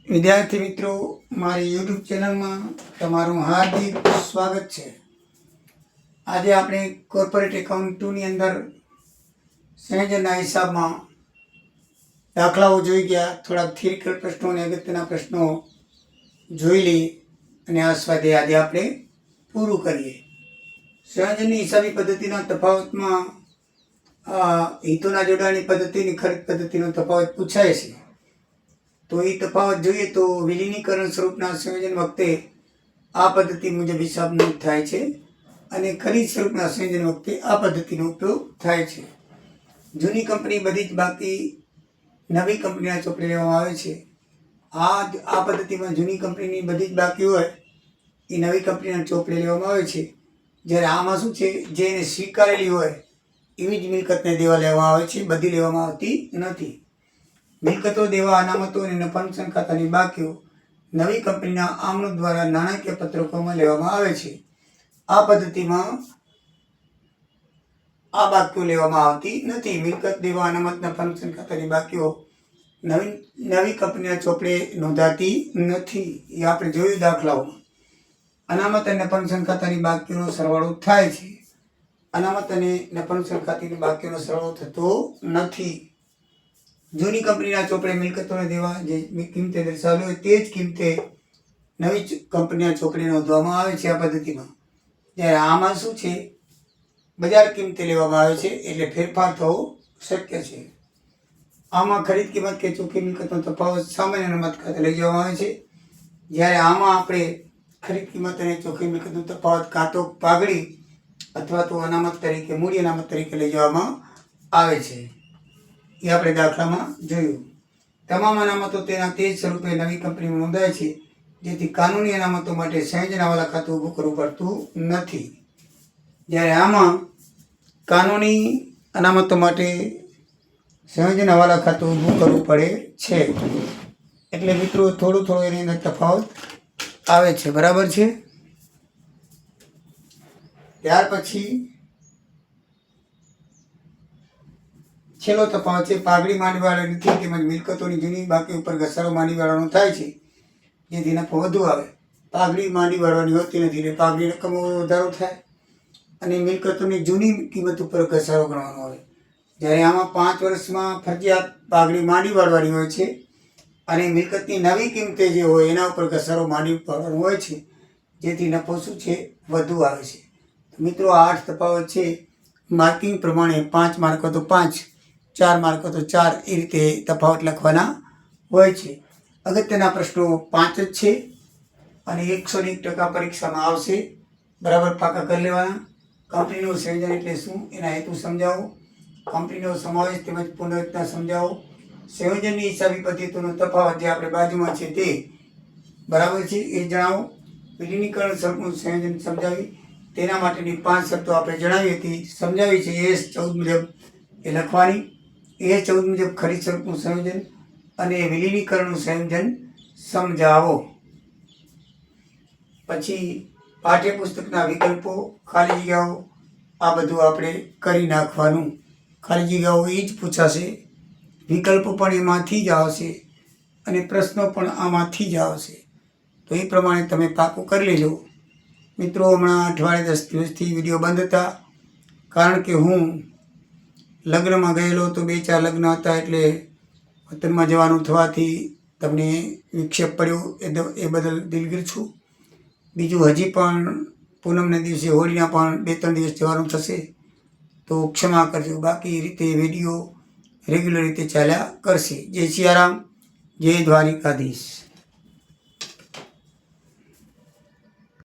વિદ્યાર્થી મિત્રો, મારી યુટ્યુબ ચેનલમાં તમારું હાર્દિક સ્વાગત છે. આજે આપણે કોર્પોરેટ એકાઉન્ટ 2 ની અંદર સંયોજનના હિસાબમાં દાખલાઓ જોઈ ગયા, થોડાક થિયરિકલ પ્રશ્નો અને અગત્યના પ્રશ્નો જોઈ લઈએ અને આ સ્વાધ્યાય આજે આપણે પૂરું કરીએ. સંયોજનની હિસાબી પદ્ધતિના તફાવતમાં હિતોના જોડાણની પદ્ધતિની ખરીદ પદ્ધતિનો તફાવત પૂછાય છે. તો એ તફાવત જોઈએ તો વિલીનીકરણ સ્વરૂપના સંયોજન વખતે આ પદ્ધતિ મુજબ હિસાબ નોંધ થાય છે અને ખરીદ સ્વરૂપના સંયોજન વખતે આ પદ્ધતિનો ઉપયોગ થાય છે. જૂની કંપની બધી જ બાકી નવી કંપનીના ચોપડે લેવામાં આવે છે. આ પદ્ધતિમાં જૂની કંપનીની બધી જ બાકી હોય એ નવી કંપનીના ચોપડે લેવામાં આવે છે. જ્યારે આમાં શું છે, જે એને સ્વીકારેલી હોય એવી જ મિલકતને દેવા લેવામાં આવે છે, બધી લેવામાં આવતી નથી. મિલકતો, દેવા, અનામતો અને નફા નુકસાન ખાતાની બાકીઓ નવી કંપનીના આમનો દ્વારા નાણાકીય પત્રકોમાં લેવામાં આવે છે. આ પદ્ધતિમાં આ બાકીઓ લેવામાં આવતી નથી. મિલકત, દેવા, અનામત, નફા નુકસાન ખાતાની બાકીઓ નવી કંપનીના ચોપડે નોંધાતી નથી. એ આપણે જોયું દાખલાઓમાં. અનામત અને નફા નુકસાન ખાતાની બાકીઓનો સરવાળો થાય છે. અનામત અને નફા નુકસાન ખાતાની બાકીઓનો સરવાળો થતો નથી. જૂની કંપનીના ચોપડે મિલકતોને દેવા જે કિંમતે દર્શાવેલી હોય તે જ કિંમતે નવી કંપનીના ચોપડે નોંધવામાં આવે છે આ પદ્ધતિમાં. જ્યારે આમાં શું છે, બજાર કિંમતે લેવામાં આવે છે એટલે ફેરફાર થવો શક્ય છે. આમાં ખરીદ કિંમત કે ચોખ્ખી મિલકતનો તફાવત સામાન્ય અનામત ખાતે લઈ જવામાં આવે છે. જ્યારે આમાં આપણે ખરીદ કિંમત અને ચોખ્ખી મિલકતનો તફાવત કાં તો પાઘડી અથવા તો અનામત તરીકે, મૂડી અનામત તરીકે લઈ જવામાં આવે છે. એ આપણે દાખલામાં જોયું. તમામ અનામતો તેના તે જ સ્વરૂપે નવી કંપનીમાં નોંધાય છે, જેથી કાનૂની અનામતો માટે સંયોજન હવાલા ખાતું ઊભું કરવું પડતું નથી. જ્યારે આમાં કાનૂની અનામતો માટે સંયોજન હવાલા ખાતું ઊભું કરવું પડે છે. એટલે મિત્રો થોડું એની અંદર તફાવત આવે છે. બરાબર છે. ત્યાર પછી છેલ્લો તફાવત છે પાઘડી માંડીવાળા નથી તેમજ મિલકતોની જૂની બાકી ઉપર ઘસારો માંડીવાળાનો થાય છે, જેથી નફો વધુ આવે. પાઘડી માંડી વાળવાની હોતી નથી એટલે પાઘડી રકમમાં વધારો થાય અને મિલકતોની જૂની કિંમત ઉપર ઘસારો ગણવાનો આવે. જ્યારે આમાં 5 વર્ષમાં ફરજિયાત પાઘડી માંડી વાળવાની હોય છે અને મિલકતની નવી કિંમતે જે હોય એના ઉપર ઘસારો માંડી વાળવાનો હોય છે, જેથી નફો શું છે, વધુ આવે છે. મિત્રો આ 8 તફાવત છે. માર્કિંગ પ્રમાણે 5 માર્ક તો 5, 4 માર્ક તો 4, એ રીતે તફાવત લખવાના હોય છે. અગત્યના પ્રશ્નો 5 જ છે અને 101% પરીક્ષામાં આવશે. બરાબર પાકા કરી લેવાના. કંપનીનું સંયોજન એટલે શું, એના હેતુ સમજાવો. કંપનીનો સમાવેશ તેમજ પુનઃરચના સમજાવો. સંયોજનની હિસાબી પદ્ધતિનો તફાવત જે આપણે બાજુમાં છે તે બરાબર છે એ જણાવો. વિલીનીકરણ સ્વરૂપનું સંયોજન સમજાવી તેના માટેની 5 શરતો આપણે જણાવી હતી, સમજાવી છે. AS 14 મુજબ એ લખવાની. AS 14 મુજબ ખરીદ સ્વરૂપનું સંયોજન અને વિલીનીકરણનું સંયોજન સમજાવો. પછી પાઠ્યપુસ્તકના વિકલ્પો, ખાલી જગ્યાઓ, આ બધું આપણે કરી નાખવાનું. ખાલી જગ્યાઓ એ જ પૂછાશે, વિકલ્પો પણ એમાંથી જ આવશે અને પ્રશ્નો પણ આમાંથી જ આવશે. તો એ પ્રમાણે તમે પાકું કરી લેજો. મિત્રો હમણાં અઠવાડિયે 10 દિવસથી વિડીયો બંધ હતા, કારણ કે હું લગ્નમાં ગયેલો તો 2-4 લગ્ન હતા એટલે વતનમાં જવાનું થવાથી તમને વિક્ષેપ પડ્યો, એ બદલ દિલગીર છું. બીજું હજી પણ પૂનમના દિવસે, હોળીના પણ 2-3 દિવસ જવાનું થશે તો ક્ષમા કરજો. બાકી રીતે વિડીયો રેગ્યુલર રીતે ચાલ્યા કરશે. જય સિયારામ, જય દ્વારિકાધીશ.